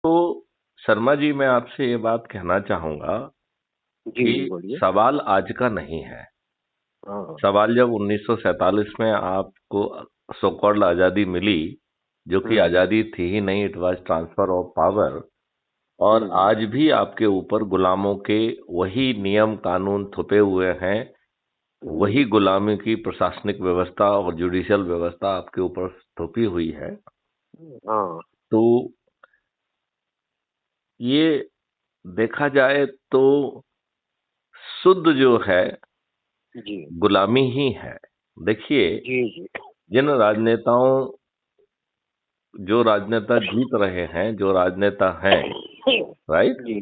तो शर्मा जी, मैं आपसे ये बात कहना चाहूंगा जी कि जी बोलिए। सवाल आज का नहीं है। हाँ। सवाल जब 1947 में आपको सो कॉल्ड आजादी मिली, जो कि हम्म। आजादी थी ही नहीं, it was transfer of power. और हम्म। आज भी आपके ऊपर गुलामों के वही नियम कानून थुपे हुए हैं। वही हम्म। गुलामी की प्रशासनिक व्यवस्था और जुडिशियल व्यवस्था आपके ऊपर थोपी हुई है। हाँ। तो ये देखा जाए तो शुद्ध जो है जी गुलामी ही है। देखिए, जी जी। जिन राजनेताओं जो राजनेता जीत रहे हैं, जो राजनेता हैं, राइट, जी।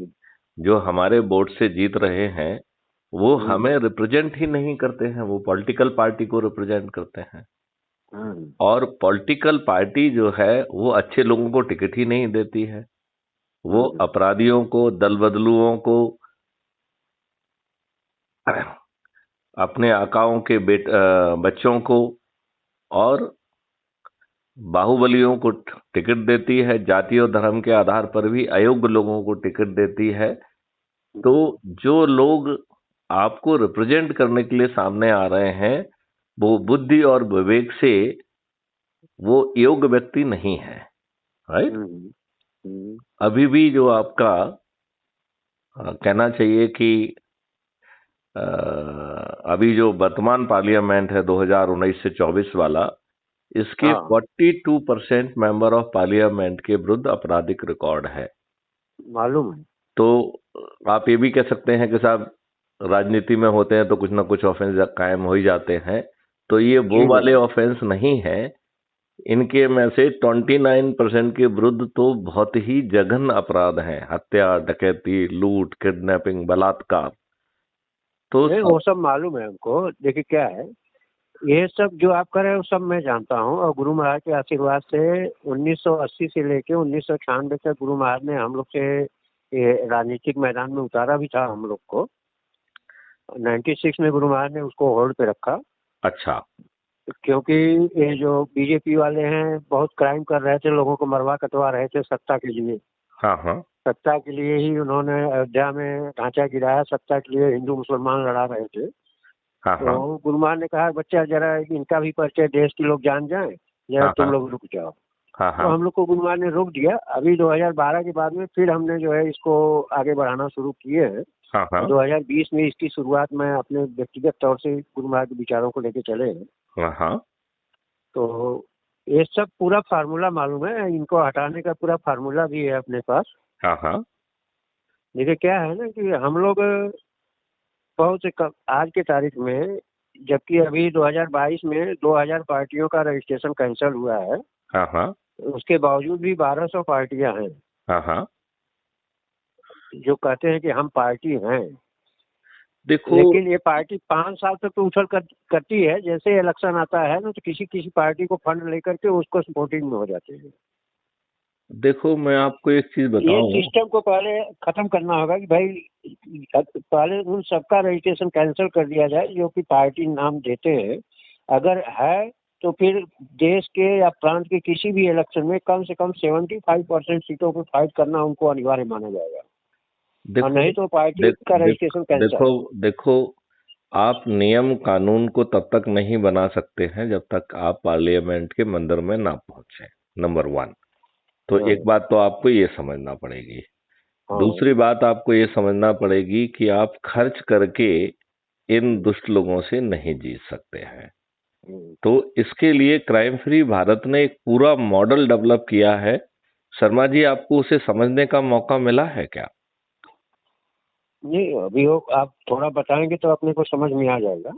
जो हमारे वोट से जीत रहे हैं, वो हम्म। हमें रिप्रेजेंट ही नहीं करते हैं, वो पॉलिटिकल पार्टी को रिप्रेजेंट करते हैं। हम्म। और पॉलिटिकल पार्टी जो है वो अच्छे लोगों को टिकट ही नहीं देती है। वो हम्म। अपराधियों को, दल बदलुओं को, अपने आकाओं के बच्चों को और बाहुबलियों को टिकट देती है। जाति और धर्म के आधार पर भी अयोग्य लोगों को टिकट देती है। तो जो लोग आपको रिप्रेजेंट करने के लिए सामने आ रहे हैं, वो बुद्धि और विवेक से वो योग्य व्यक्ति नहीं है, राइट। हम्म। हम्म। अभी भी जो आपका कहना चाहिए कि अ, अभी जो वर्तमान पार्लियामेंट है 2019 से 24 वाला, इसके हाँ। 42% मेंबर ऑफ पार्लियामेंट के विरुद्ध आपराधिक रिकॉर्ड है। मालूम है। तो आप ये भी कह सकते हैं कि साहब, राजनीति में होते हैं तो कुछ ना कुछ ऑफेंस कायम हो ही जाते हैं। तो ये वो जी वाले जनाब। ऑफेंस नहीं है। इनके में से 29% के विरुद्ध तो बहुत ही जघन्य अपराध हैं: हत्या, डकैती, लूट, किडनैपिंग, बलात्कार। तो नहीं, वो सब मालूम है हमको। देखिए क्या है, ये सब जो आप कर रहे हो सब मैं जानता हूँ, और गुरु महाराज के आशीर्वाद से 1980 से लेके 1996 तक गुरु महाराज ने हम लोग से ये राजनीतिक मैदान में उतारा भी था हम लोग को। 96 में गुरु महाराज ने उसको होल्ड पे रखा, अच्छा। क्योंकि ये जो बीजेपी वाले हैं बहुत क्राइम कर रहे थे, लोगों को मरवा कटवा रहे थे सत्ता के लिए। हाँ हाँ। सत्ता के लिए ही उन्होंने अयोध्या में ढांचा गिराया, सत्ता के लिए हिंदू मुसलमान लड़ा रहे थे। हाँ हाँ। तो गुरु महाराज ने कहा, बच्चा जरा इनका भी परिचय देश के लोग जान जाएं, जरा हाँ तुम हाँ। लोग रुक जाओ। हाँ तो हाँ। हम लोग को गुरु महाराज ने रोक दिया। अभी 2012 के बाद में फिर हमने जो है इसको आगे बढ़ाना शुरू किए हैं। हाँ और हाँ। 2020 में इसकी शुरुआत में अपने व्यक्तिगत तौर से गुरु महाराज के विचारों को लेके चले हैं। हाँ हाँ। तो ये सब पूरा फार्मूला मालूम है, इनको हटाने का पूरा फार्मूला भी है अपने पास। हाँ हाँ। देखिए क्या है ना कि हम लोग बहुत से आज के तारीख में, जबकि अभी 2022 में 2000 पार्टियों का रजिस्ट्रेशन कैंसिल हुआ है, हाँ हाँ। उसके बावजूद भी 1200 पार्टियां हैं हाँ हाँ। जो कहते हैं कि हम पार्टी हैं। देखो, लेकिन ये पार्टी 5 साल तक तो करती है, जैसे इलेक्शन आता है ना तो किसी किसी पार्टी को फंड लेकर के उसको सपोर्टिंग में हो जाते हैं। देखो, मैं आपको एक चीज ये बताऊं। सिस्टम को पहले खत्म करना होगा कि भाई पहले उन सबका रजिस्ट्रेशन कैंसिल कर दिया जाए जो कि पार्टी नाम देते हैं। अगर है तो फिर देश के या प्रांत के किसी भी इलेक्शन में कम से कम 75% सीटों पर फाइट करना उनको अनिवार्य माना जाएगा, और देखो, नहीं तो पार्टी देख का देख रजिस्ट्रेशन कैंसिल। देखो देखो, आप नियम कानून को तब तक नहीं बना सकते हैं जब तक आप पार्लियामेंट के मंदिर में ना पहुंचे, नंबर वन। तो हाँ। एक बात तो आपको ये समझना पड़ेगी। हाँ। दूसरी बात आपको ये समझना पड़ेगी कि आप खर्च करके इन हम्म। दुष्ट लोगों से नहीं जीत सकते हैं। हम्म। तो इसके लिए क्राइम फ्री भारत ने एक पूरा मॉडल डेवलप किया है। शर्मा जी, आपको उसे समझने का मौका मिला है क्या? नहीं, अभी वो आप थोड़ा बताएंगे तो अपने को समझ में आ जाएगा।